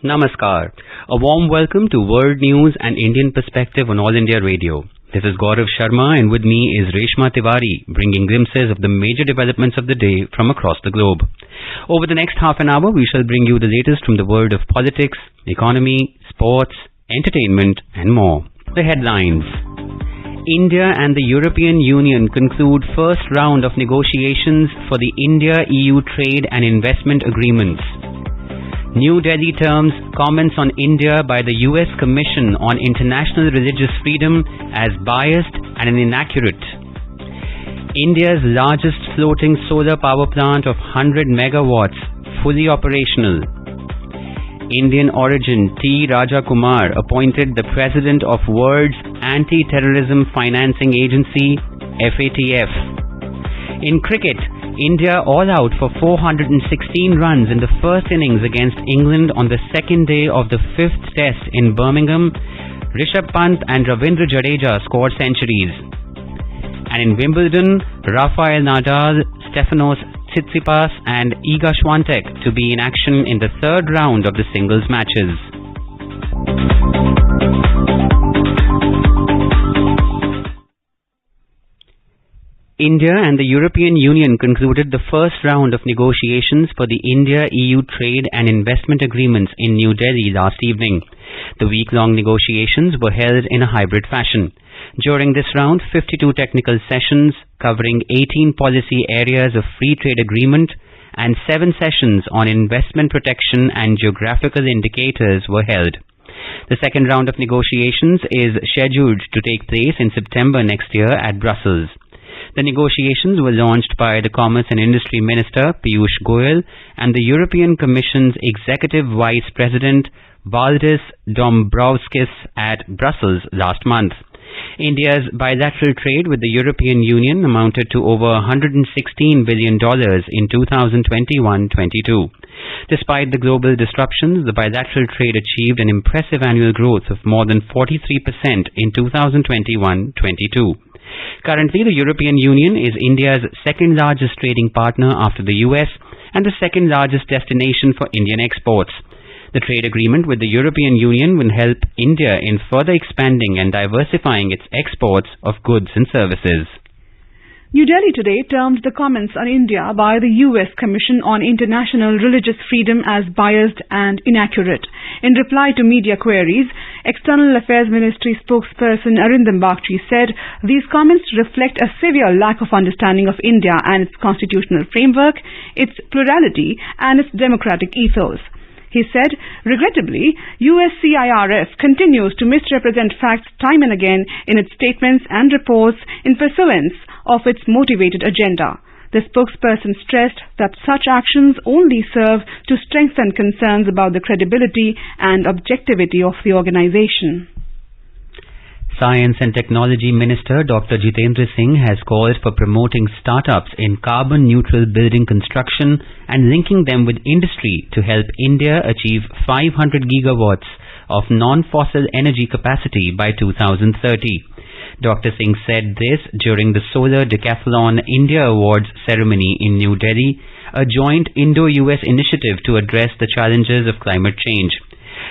Namaskar. A warm welcome to World News and Indian Perspective on All India Radio. This is Gaurav Sharma and with me is Reshma Tiwari, bringing glimpses of the major developments of the day from across the globe. Over the next half an hour, we shall bring you the latest from the world of politics, economy, sports, entertainment and more. The headlines. India and the European Union conclude first round of negotiations for the India-EU trade and investment agreements. New Delhi terms comments on India by the US Commission on International Religious Freedom as biased and inaccurate. India's largest floating solar power plant of 100 megawatts fully operational. Indian origin T. Raja Kumar appointed the President of World's Anti-Terrorism Financing Agency, FATF. In cricket, India all out for 416 runs in the first innings against England on the second day of the fifth test in Birmingham. Rishabh Pant and Ravindra Jadeja scored centuries. And in Wimbledon, Rafael Nadal, Stefanos Tsitsipas and Iga Swiatek to be in action in the third round of the singles matches. India and the European Union concluded the first round of negotiations for the India-EU trade and investment agreements in New Delhi last evening. The week-long negotiations were held in a hybrid fashion. During this round, 52 technical sessions covering 18 policy areas of free trade agreement and 7 sessions on investment protection and geographical indicators were held. The second round of negotiations is scheduled to take place in September next year at Brussels. The negotiations were launched by the Commerce and Industry Minister Piyush Goyal and the European Commission's Executive Vice President Valdis Dombrovskis at Brussels last month. India's bilateral trade with the European Union amounted to over $116 billion in 2021-22. Despite the global disruptions, the bilateral trade achieved an impressive annual growth of more than 43% in 2021-22. Currently, the European Union is India's second largest trading partner after the US and the second largest destination for Indian exports. The trade agreement with the European Union will help India in further expanding and diversifying its exports of goods and services. New Delhi today termed the comments on India by the US Commission on International Religious Freedom as biased and inaccurate. In reply to media queries, External Affairs Ministry spokesperson Arindam Bagchi said these comments reflect a severe lack of understanding of India and its constitutional framework, its plurality and its democratic ethos. He said, regrettably, USCIRF continues to misrepresent facts time and again in its statements and reports in pursuance of its motivated agenda. The spokesperson stressed that such actions only serve to strengthen concerns about the credibility and objectivity of the organization. Science and Technology Minister Dr. Jitendra Singh has called for promoting startups in carbon-neutral building construction and linking them with industry to help India achieve 500 gigawatts of non-fossil energy capacity by 2030. Dr. Singh said this during the Solar Decathlon India Awards ceremony in New Delhi, a joint Indo-US initiative to address the challenges of climate change.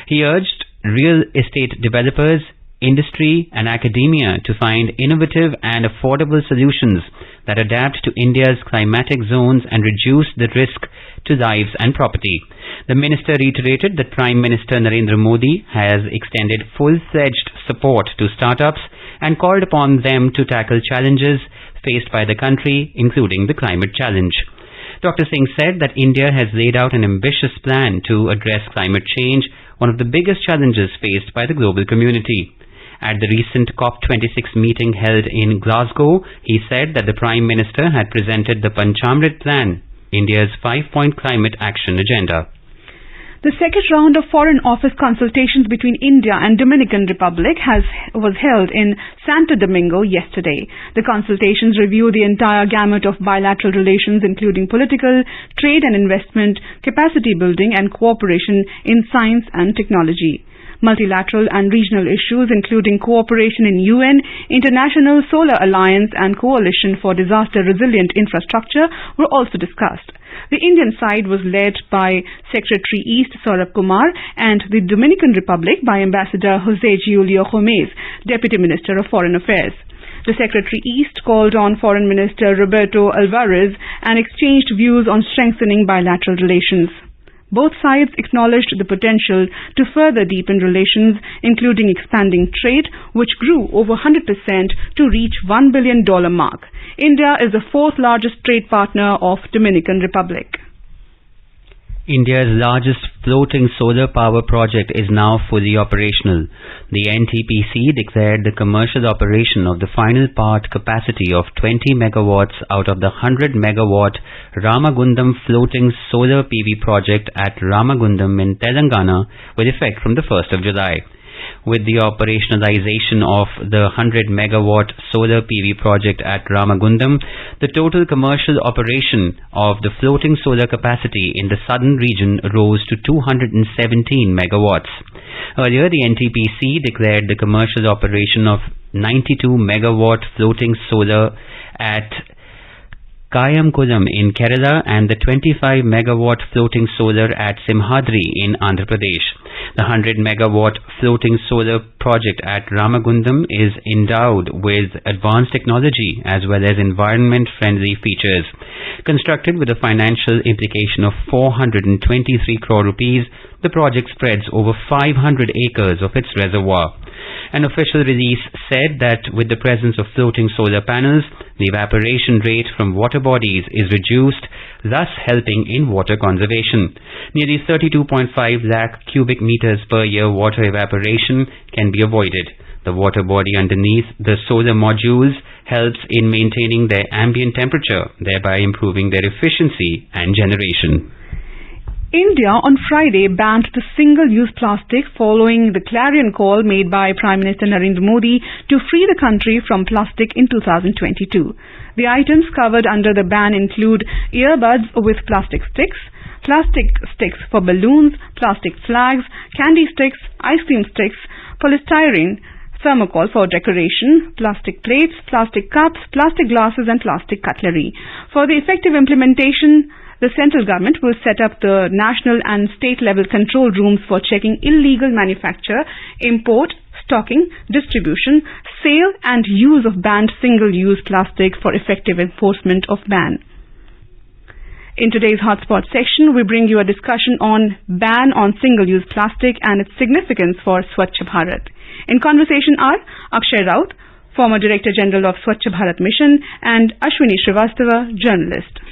He urged real estate developers, industry and academia to find innovative and affordable solutions that adapt to India's climatic zones and reduce the risk to lives and property. The minister reiterated that Prime Minister Narendra Modi has extended full-fledged support to startups and called upon them to tackle challenges faced by the country, including the climate challenge. Dr. Singh said that India has laid out an ambitious plan to address climate change, one of the biggest challenges faced by the global community. At the recent COP26 meeting held in Glasgow, he said that the Prime Minister had presented the Panchamrit Plan, India's 5-point climate action agenda. The second round of Foreign Office consultations between India and Dominican Republic was held in Santo Domingo yesterday. The consultations review the entire gamut of bilateral relations including political, trade and investment, capacity building and cooperation in science and technology. Multilateral and regional issues including cooperation in UN, International Solar Alliance and Coalition for Disaster Resilient Infrastructure were also discussed. The Indian side was led by Secretary East Saurabh Kumar and the Dominican Republic by Ambassador Jose Giulio Gomez, Deputy Minister of Foreign Affairs. The Secretary East called on Foreign Minister Roberto Alvarez and exchanged views on strengthening bilateral relations. Both sides acknowledged the potential to further deepen relations, including expanding trade, which grew over 100% to reach $1 billion mark. India is the fourth largest trade partner of Dominican Republic. India's largest floating solar power project is now fully operational. The NTPC declared the commercial operation of the final part capacity of 20 megawatts out of the 100 megawatt Ramagundam floating solar PV project at Ramagundam in Telangana with effect from the 1st of July. With the operationalization of the 100 megawatt solar PV project at Ramagundam, the total commercial operation of the floating solar capacity in the southern region rose to 217 megawatts. Earlier, the NTPC declared the commercial operation of 92 megawatt floating solar at Kayamkulam in Kerala and the 25 megawatt floating solar at Simhadri in Andhra Pradesh. The 100 megawatt floating solar project at Ramagundam is endowed with advanced technology as well as environment-friendly features. Constructed with a financial implication of 423 crore rupees, the project spreads over 500 acres of its reservoir. An official release said that with the presence of floating solar panels, the evaporation rate from water bodies is reduced, thus helping in water conservation. Nearly 32.5 lakh cubic meters per year water evaporation can be avoided. The water body underneath the solar modules helps in maintaining their ambient temperature, thereby improving their efficiency and generation. India on Friday banned the single-use plastic following the clarion call made by Prime Minister Narendra Modi to free the country from plastic in 2022. The items covered under the ban include earbuds with plastic sticks for balloons, plastic flags, candy sticks, ice cream sticks, polystyrene, thermocol for decoration, plastic plates, plastic cups, plastic glasses and plastic cutlery. For the effective implementation, the central government will set up the national and state level control rooms for checking illegal manufacture, import, stocking, distribution, sale and use of banned single-use plastic for effective enforcement of ban. In today's Hotspot section, we bring you a discussion on ban on single-use plastic and its significance for Swachh Bharat. In conversation are Akshay Raut, former Director General of Swachh Bharat Mission, and Ashwini Srivastava, journalist.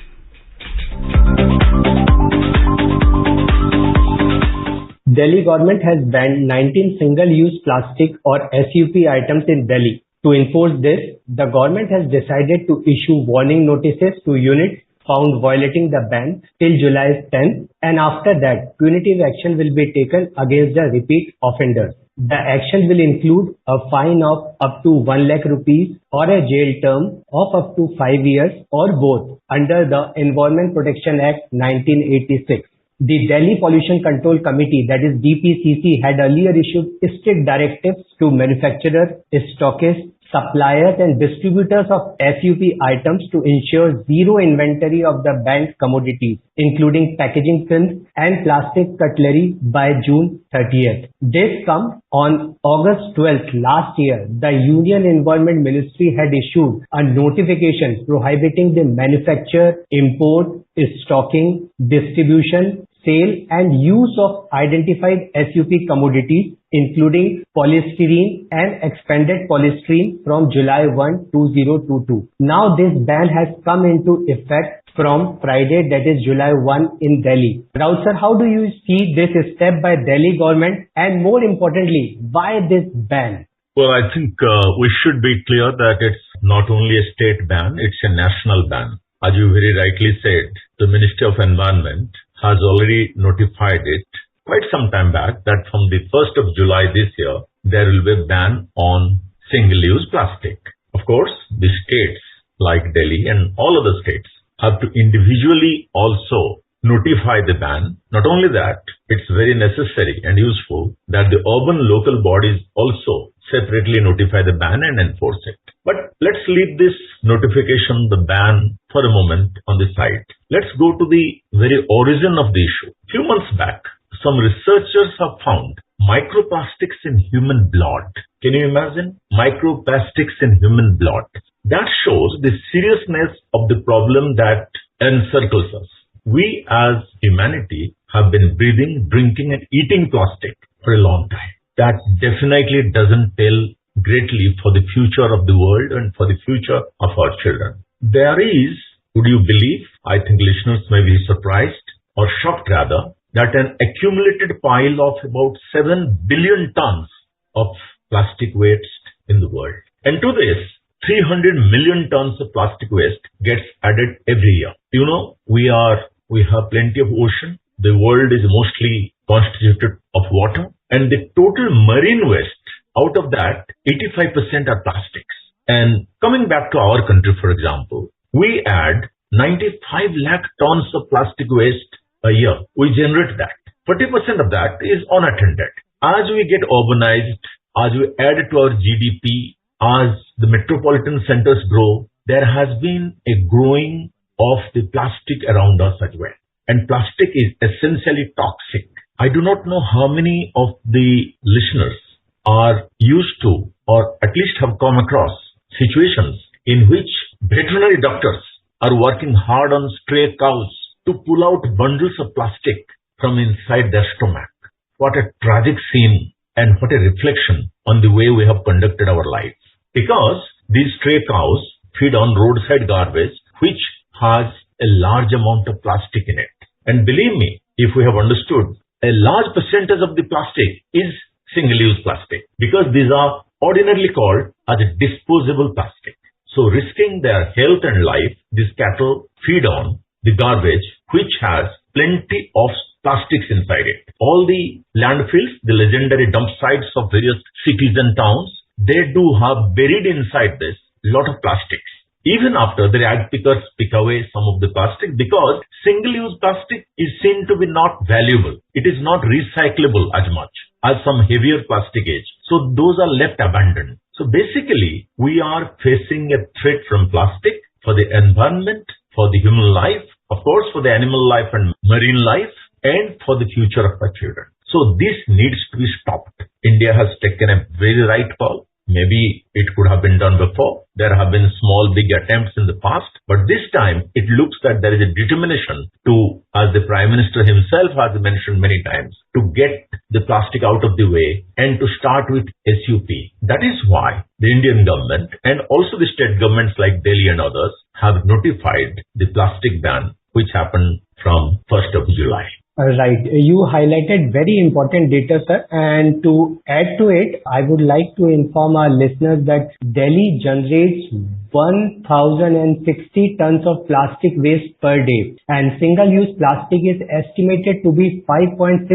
Delhi government has banned 19 single-use plastic or SUP items in Delhi. To enforce this, the government has decided to issue warning notices to units found violating the ban till July 10th, and after that, punitive action will be taken against the repeat offenders. The action will include a fine of up to 1 lakh rupees or a jail term of up to 5 years or both under the Environment Protection Act 1986. The Delhi Pollution Control Committee, that is DPCC, had earlier issued strict directives to manufacturers, stockists, suppliers and distributors of SUP items to ensure zero inventory of the banned commodities, including packaging films and plastic cutlery by June 30th. This comes on August 12th last year. The Union Environment Ministry had issued a notification prohibiting the manufacture, import, stocking, distribution, sale and use of identified SUP commodities including polystyrene and expanded polystyrene from July 1, 2022. Now this ban has come into effect from Friday, that is July 1 in Delhi. Raut sir, how do you see this step by Delhi government, and more importantly, why this ban? Well, I think we should be clear that it's not only a state ban, it's a national ban. As you very rightly said, the Ministry of Environment has already notified it quite some time back that from the 1st of July this year, there will be a ban on single-use plastic. Of course, the states like Delhi and all other states have to individually also notify the ban. Not only that, it's very necessary and useful that the urban local bodies also separately notify the ban and enforce it. But let's leave this notification, the ban, for a moment on the side. Let's go to the very origin of the issue. Few months back, some researchers have found microplastics in human blood. Can you imagine? Microplastics in human blood. That shows the seriousness of the problem that encircles us. We as humanity have been breathing, drinking and eating plastic for a long time. That definitely doesn't tell greatly for the future of the world and for the future of our children. There is, would you believe, I think listeners may be surprised or shocked rather, that an accumulated pile of about 7 billion tons of plastic waste in the world. And to this, 300 million tons of plastic waste gets added every year. You know, we have plenty of ocean. The world is mostly constituted of water. And the total marine waste, out of that, 85% are plastics. And coming back to our country, for example, we add 95 lakh tons of plastic waste a year. We generate that. 40% of that is unattended. As we get urbanized, as we add to our GDP, as the metropolitan centers grow, there has been a growing of the plastic around us as well. And plastic is essentially toxic. I do not know how many of the listeners are used to or at least have come across situations in which veterinary doctors are working hard on stray cows to pull out bundles of plastic from inside their stomach. What a tragic scene and what a reflection on the way we have conducted our lives. Because these stray cows feed on roadside garbage which has a large amount of plastic in it. And believe me, if we have understood, a large percentage of the plastic is single-use plastic because these are ordinarily called as disposable plastic. So risking their health and life, these cattle feed on the garbage which has plenty of plastics inside it. All the landfills, the legendary dump sites of various cities and towns, they do have buried inside this lot of plastics. Even after the rag pickers pick away some of the plastic because single-use plastic is seen to be not valuable. It is not recyclable as much as some heavier plastic is. So those are left abandoned. So basically, we are facing a threat from plastic for the environment, for the human life, of course for the animal life and marine life, and for the future of our children. So this needs to be stopped. India has taken a very right call. Maybe it could have been done before. There have been small, big attempts in the past. But this time, it looks that there is a determination to, as the Prime Minister himself has mentioned many times, to get the plastic out of the way and to start with SUP. That is why the Indian government and also the state governments like Delhi and others have notified the plastic ban, which happened from 1st of July. Right. You highlighted very important data, sir. And to add to it, I would like to inform our listeners that Delhi generates 1,060 tons of plastic waste per day. And single-use plastic is estimated to be 5.6%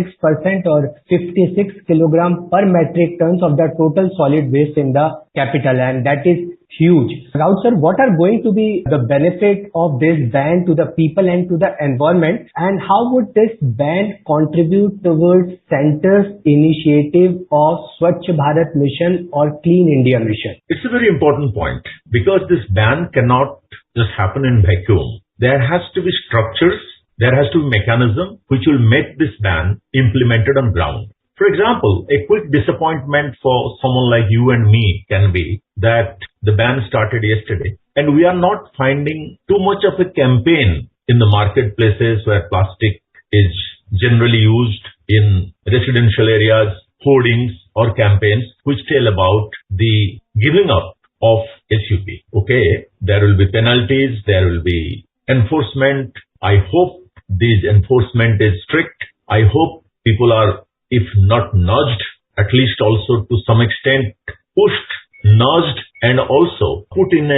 or 56 kilogram per metric tons of the total solid waste in the capital. And that is huge. Raut sir, what are going to be the benefit of this ban to the people and to the environment, and how would this ban contribute towards Centre's initiative of Swachh Bharat Mission or Clean India Mission? It's a very important point because this ban cannot just happen in vacuum. There has to be structures, there has to be mechanism which will make this ban implemented on ground. For example, a quick disappointment for someone like you and me can be that the ban started yesterday and we are not finding too much of a campaign in the marketplaces where plastic is generally used in residential areas, hoardings or campaigns which tell about the giving up of SUP. Okay, there will be penalties, there will be enforcement. I hope this enforcement is strict. I hope people are, if not nudged, at least also to some extent pushed, nudged, and also put in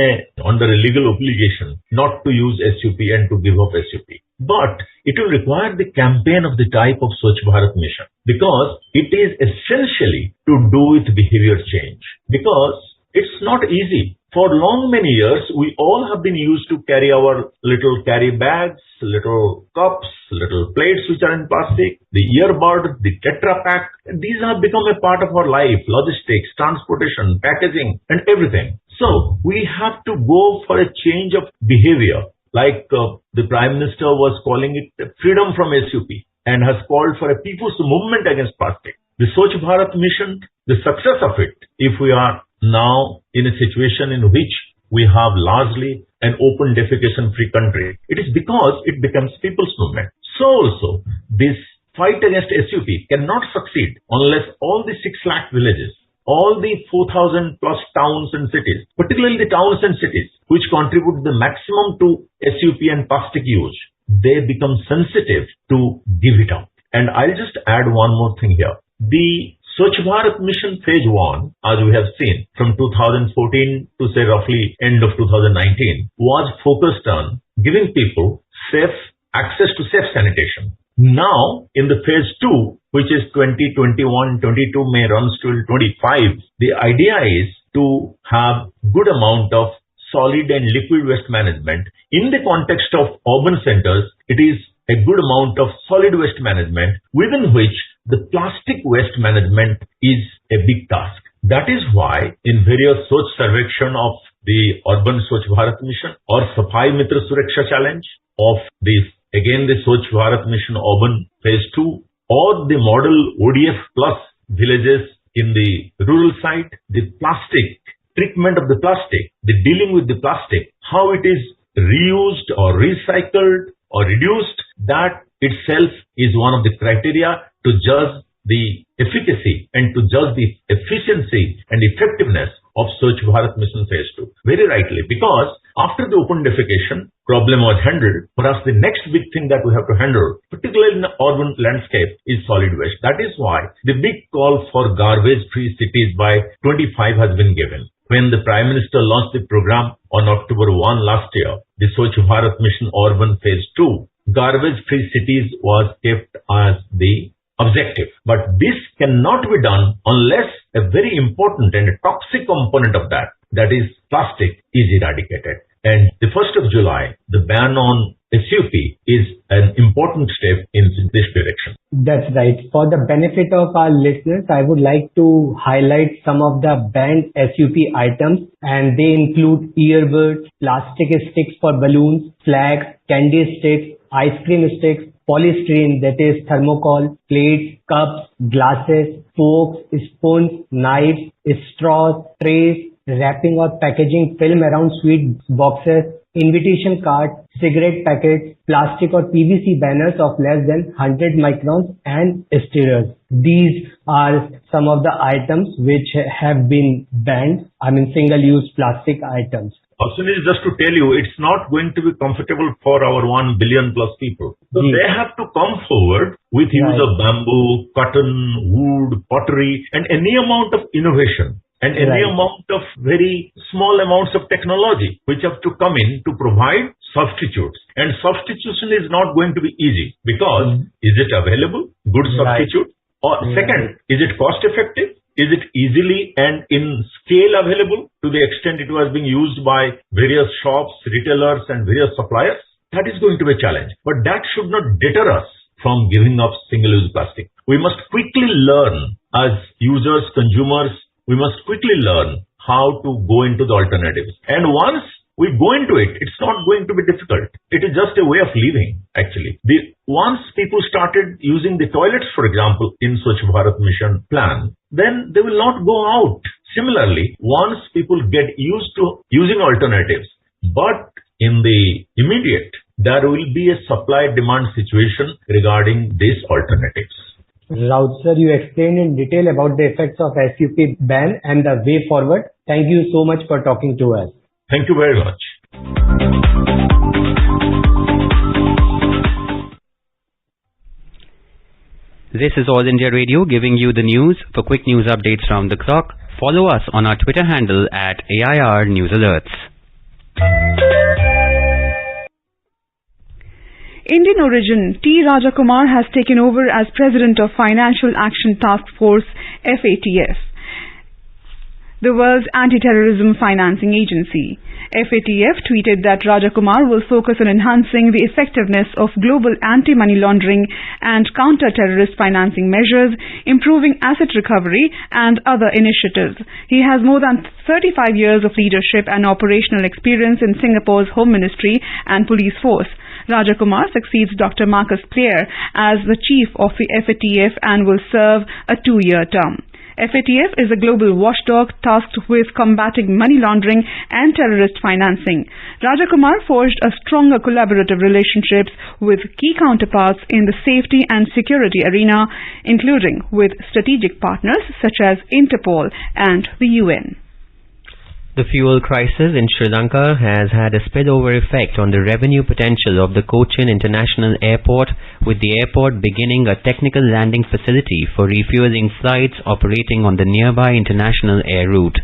under a legal obligation not to use SUP and to give up SUP. But it will require the campaign of the type of Swachh Bharat Mission because it is essentially to do with behavior change. Because it's not easy. For long many years, we all have been used to carry our little carry bags, little cups, little metal plates which are in plastic, the earbud, the Tetra Pak. These have become a part of our life, logistics, transportation, packaging, and everything. So we have to go for a change of behavior, like the Prime Minister was calling it freedom from SUP and has called for a people's movement against plastic. The Swachh Bharat mission, the success of it, if we are now in a situation in which we have largely an open defecation-free country, it is because it becomes people's movement. So also, this fight against SUP cannot succeed unless all the 6 lakh villages, all the 4,000 plus towns and cities, particularly the towns and cities, which contribute the maximum to SUP and plastic use, they become sensitive to give it up. And I'll just add one more thing here. The Swachh Bharat Mission Phase 1, as we have seen, from 2014 to say roughly end of 2019, was focused on giving people safe access to safe sanitation. Now, in the Phase 2, which is 2021-22 may runs till 25, the idea is to have good amount of solid and liquid waste management. In the context of urban centers, it is a good amount of solid waste management, within which the plastic waste management is a big task. That is why in various Swachh Sarvekshan of the Urban Swachh Bharat Mission or Safai Mitra Suraksha Challenge of the Swachh Bharat Mission Urban Phase 2 or the model ODF plus villages in the rural side, the plastic, treatment of the plastic, the dealing with the plastic, how it is reused or recycled or reduced, that itself is one of the criteria to judge the efficacy and to judge the efficiency and effectiveness of Swachh Bharat Mission Phase 2. Very rightly, because after the open defecation problem was handled, perhaps the next big thing that we have to handle, particularly in the urban landscape, is solid waste. That is why the big call for garbage-free cities by 25 has been given. When the Prime Minister launched the program on October 1 last year, the Swachh Bharat Mission Urban Phase 2, garbage-free cities was kept as the objective. But this cannot be done unless a very important and a toxic component of that is plastic, is eradicated. And the 1st of July, the ban on SUP is an important step in this direction. That's right. For the benefit of our listeners, I would like to highlight some of the banned SUP items, and they include earbuds, plastic sticks for balloons, flags, candy sticks, ice cream sticks, polystyrene, that is thermocol, plates, cups, glasses, forks, spoons, knives, straws, trays, wrapping or packaging film around sweet boxes, invitation cards, cigarette packets, plastic or PVC banners of less than 100 microns, and stirrers. These are some of the items which have been banned, single-use plastic items. Sunil, just to tell you, it's not going to be comfortable for our 1 billion plus people. So they have to come forward with use of bamboo, cotton, wood, pottery, and any amount of innovation. And any amount of very small amounts of technology which have to come in to provide substitutes. And substitution is not going to be easy because is it available? Good substitute? Or second, is it cost effective? Is it easily and in scale available to the extent it was being used by various shops, retailers and various suppliers? That is going to be a challenge. But that should not deter us from giving up single-use plastic. We must quickly learn as users, consumers, we must quickly learn how to go into the alternatives. And once we go into it, it's not going to be difficult. It is just a way of living, actually. Once people started using the toilets, for example, in Swachh Bharat Mission plan, then they will not go out. Similarly, once people get used to using alternatives, but in the immediate, there will be a supply-demand situation regarding these alternatives. Raut sir, you explained in detail about the effects of SUP ban and the way forward. Thank you so much for talking to us. Thank you very much. This is All India Radio giving you the news. For quick news updates round the clock, follow us on our Twitter handle at AIR News Alerts. Indian origin T. Rajakumar has taken over as President of Financial Action Task Force, FATF. the world's anti-terrorism financing agency. FATF tweeted that Rajakumar will focus on enhancing the effectiveness of global anti-money laundering and counter-terrorist financing measures, improving asset recovery and other initiatives. He has more than 35 years of leadership and operational experience in Singapore's Home Ministry and Police Force. Rajakumar succeeds Dr. Marcus Clare as the chief of the FATF and will serve a 2-year term. FATF is a global watchdog tasked with combating money laundering and terrorist financing. Rajakumar forged a stronger collaborative relationships with key counterparts in the safety and security arena, including with strategic partners such as Interpol and the UN. The fuel crisis in Sri Lanka has had a spillover effect on the revenue potential of the Cochin International Airport, with the airport beginning a technical landing facility for refueling flights operating on the nearby international air route.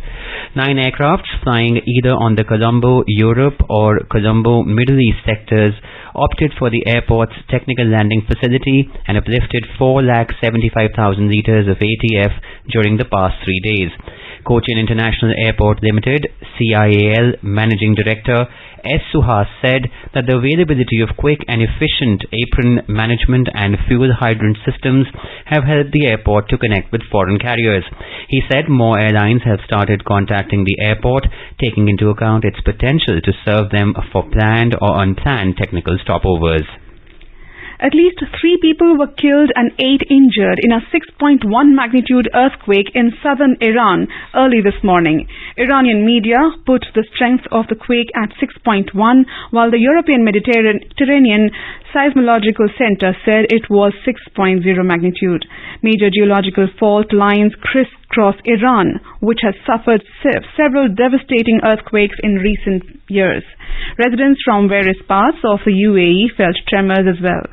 9 aircrafts flying either on the Colombo, Europe or Colombo, Middle East sectors opted for the airport's technical landing facility and uplifted 475,000 litres of ATF during the past 3 days. Cochin International Airport Limited, CIAL Managing Director S. Suhas said that the availability of quick and efficient apron management and fuel hydrant systems have helped the airport to connect with foreign carriers. He said more airlines have started contacting the airport, taking into account its potential to serve them for planned or unplanned technical stopovers. At least 3 people were killed and 8 injured in a 6.1 magnitude earthquake in southern Iran early this morning. Iranian media put the strength of the quake at 6.1, while the European Mediterranean Seismological Center said it was 6.0 magnitude. Major geological fault lines crisscross Iran, which has suffered several devastating earthquakes in recent years. Residents from various parts of the UAE felt tremors as well.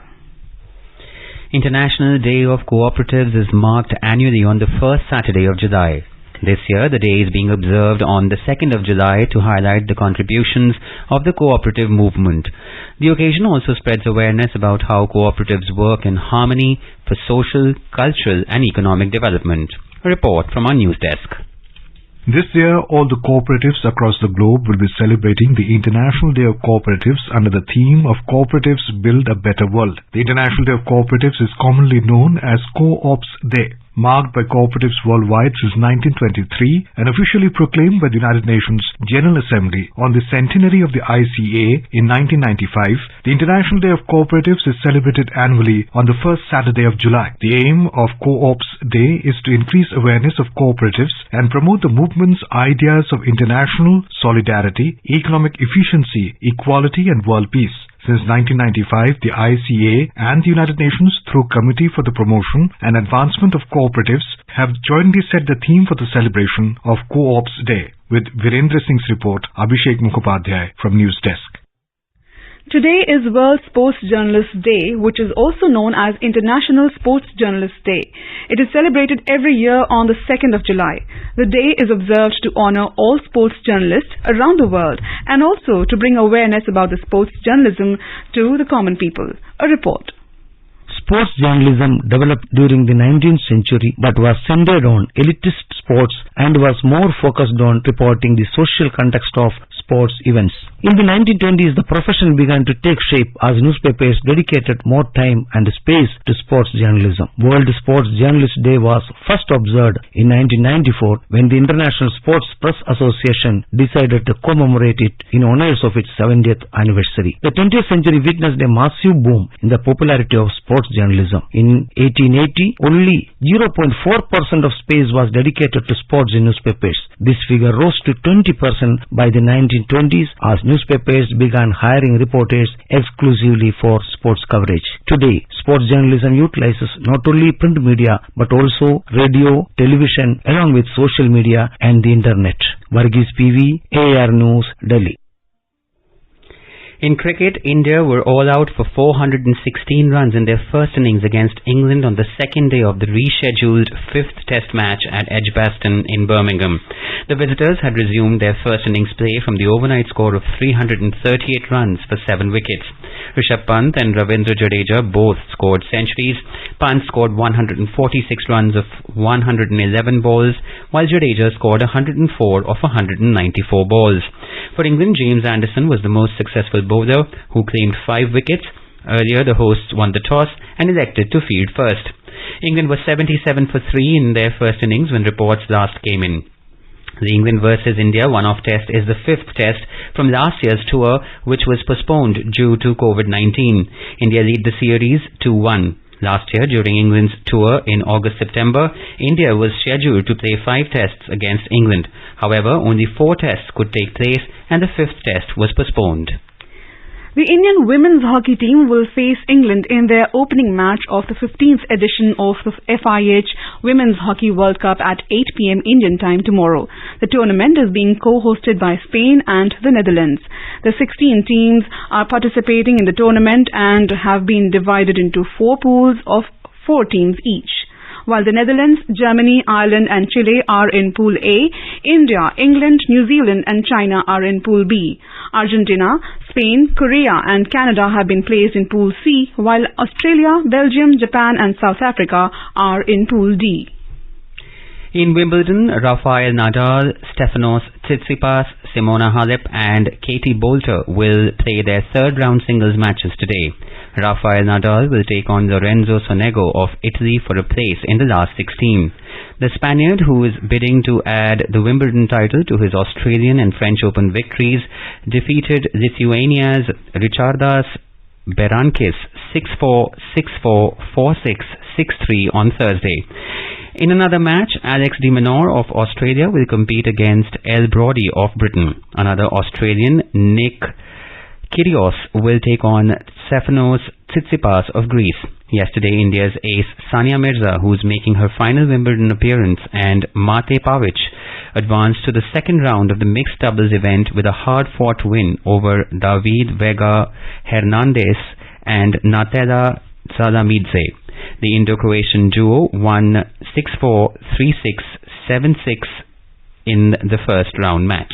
International Day of Cooperatives is marked annually on the first Saturday of July. This year, the day is being observed on the 2nd of July to highlight the contributions of the cooperative movement. The occasion also spreads awareness about how cooperatives work in harmony for social, cultural and economic development. A report from our news desk. This year, all the cooperatives across the globe will be celebrating the International Day of Cooperatives under the theme of Cooperatives Build a Better World. The International Day of Cooperatives is commonly known as Co-ops Day, marked by cooperatives worldwide since 1923 and officially proclaimed by the United Nations General Assembly on the centenary of the ICA in 1995. The International Day of Cooperatives is celebrated annually on the first Saturday of July. The aim of Co-ops Day is to increase awareness of cooperatives and promote the movement's ideas of international solidarity, economic efficiency, equality and world peace. Since 1995, the ICA and the United Nations, through Committee for the Promotion and Advancement of Cooperatives, have jointly set the theme for the celebration of Co-ops Day. With Virendra Singh's report, Abhishek Mukhopadhyay from News Desk. Today is World Sports Journalists Day, which is also known as International Sports Journalists Day. It is celebrated every year on the 2nd of July. The day is observed to honor all sports journalists around the world and also to bring awareness about the sports journalism to the common people. A report. Sports journalism developed during the 19th century but was centered on elitist sports and was more focused on reporting the social context of sports events. In the 1920s, the profession began to take shape as newspapers dedicated more time and space to sports journalism. World Sports Journalist Day was first observed in 1994 when the International Sports Press Association decided to commemorate it in honors of its 70th anniversary. The 20th century witnessed a massive boom in the popularity of sports journalism. In 1880, only 0.4% of space was dedicated to sports in newspapers. This figure rose to 20% by the 1920s as newspapers began hiring reporters exclusively for sports coverage. Today, sports journalism utilizes not only print media but also radio, television, along with social media and the internet. Varghese PV, AR News, Delhi. In cricket, India were all out for 416 runs in their first innings against England on the second day of the rescheduled 5th Test match at Edgbaston in Birmingham. The visitors had resumed their first innings play from the overnight score of 338 runs for 7 wickets. Rishabh Pant and Ravindra Jadeja both scored centuries. Pant scored 146 runs of 111 balls, while Jadeja scored 104 of 194 balls. For England, James Anderson was the most successful bowler, who claimed 5 wickets. Earlier, the hosts won the toss and elected to field first. England was 77 for 3 in their first innings when reports last came in. The England versus India one-off test is the 5th test from last year's tour, which was postponed due to COVID-19. India lead the series 2-1. Last year, during England's tour in August-September, India was scheduled to play 5 tests against England. However, only 4 tests could take place and the 5th test was postponed. The Indian women's hockey team will face England in their opening match of the 15th edition of the FIH Women's Hockey World Cup at 8 p.m. Indian time tomorrow. The tournament is being co-hosted by Spain and the Netherlands. The 16 teams are participating in the tournament and have been divided into 4 pools of 4 teams each. While the Netherlands, Germany, Ireland and Chile are in Pool A, India, England, New Zealand and China are in Pool B. Argentina, Spain, Korea and Canada have been placed in Pool C, while Australia, Belgium, Japan and South Africa are in Pool D. In Wimbledon, Rafael Nadal, Stefanos Tsitsipas, Simona Halep and Katie Boulter will play their third-round singles matches today. Rafael Nadal will take on Lorenzo Sonego of Italy for a place in the last 16. The Spaniard, who is bidding to add the Wimbledon title to his Australian and French Open victories, defeated Lithuania's Richardas Berankis 6-4, 6-4, 4-6, 6-3 on Thursday. In another match, Alex de Minaur of Australia will compete against El Brody of Britain. Another Australian, Nick Kyrgios, will take on Stefanos Tsitsipas of Greece. Yesterday, India's ace Sania Mirza, who's making her final Wimbledon appearance, and Mate Pavic advanced to the second round of the mixed doubles event with a hard-fought win over David Vega Hernandez and Natella Salamidze. The Indo-Croatian duo won 6-4, 3-6, 7-6 in the first round match.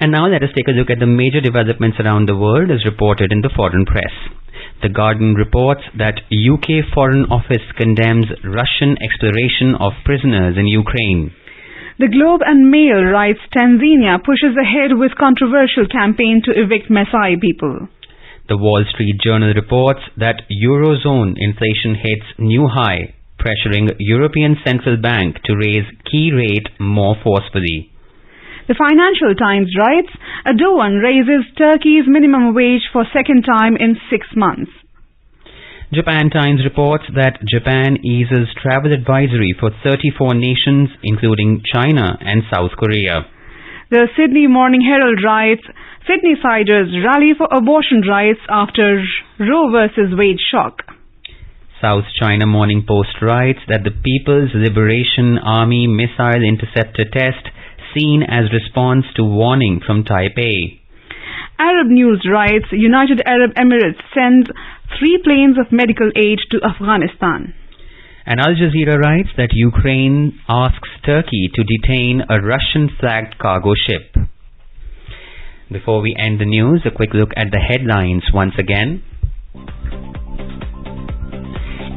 And now let us take a look at the major developments around the world as reported in the foreign press. The Guardian reports that UK Foreign Office condemns Russian exploration of prisoners in Ukraine. The Globe and Mail writes Tanzania pushes ahead with controversial campaign to evict Maasai people. The Wall Street Journal reports that Eurozone inflation hits new high, pressuring European Central Bank to raise key rate more forcefully. The Financial Times writes, Erdogan raises Turkey's minimum wage for second time in 6 months. Japan Times reports that Japan eases travel advisory for 34 nations, including China and South Korea. The Sydney Morning Herald writes, Sydneysiders rally for abortion rights after Roe vs. Wade shock. South China Morning Post writes that the People's Liberation Army missile interceptor test seen as response to warning from Taipei. Arab News writes, United Arab Emirates sends 3 planes of medical aid to Afghanistan. And Al Jazeera writes that Ukraine asks Turkey to detain a Russian-flagged cargo ship. Before we end the news, a quick look at the headlines once again.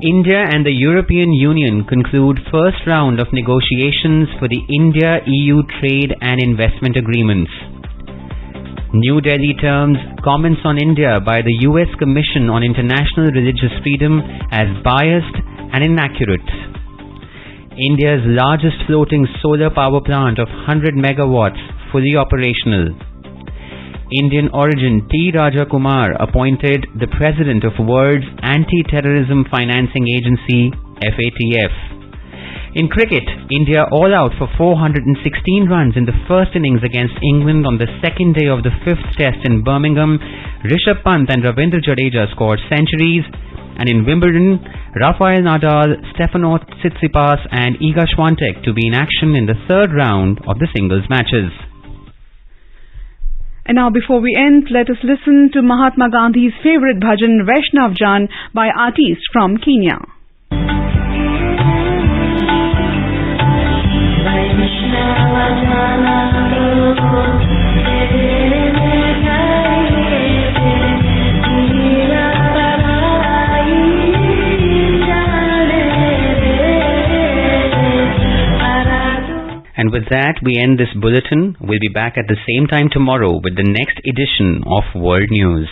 India and the European Union conclude first round of negotiations for the India-EU trade and investment agreements. New Delhi terms comments on India by the US Commission on International Religious Freedom as biased and inaccurate. India's largest floating solar power plant of 100 megawatts fully operational. Indian origin T. Raja Kumar appointed the president of World's Anti-Terrorism Financing Agency, FATF. In cricket, India all out for 416 runs in the first innings against England on the second day of the 5th test in Birmingham. Rishabh Pant and Ravindra Jadeja scored centuries. And in Wimbledon, Rafael Nadal, Stefanos Tsitsipas and Iga Swiatek to be in action in the third round of the singles matches. And now before we end, let us listen to Mahatma Gandhi's favorite bhajan Vaishnav Jan by artists from Kenya. And with that, we end this bulletin. We'll be back at the same time tomorrow with the next edition of World News.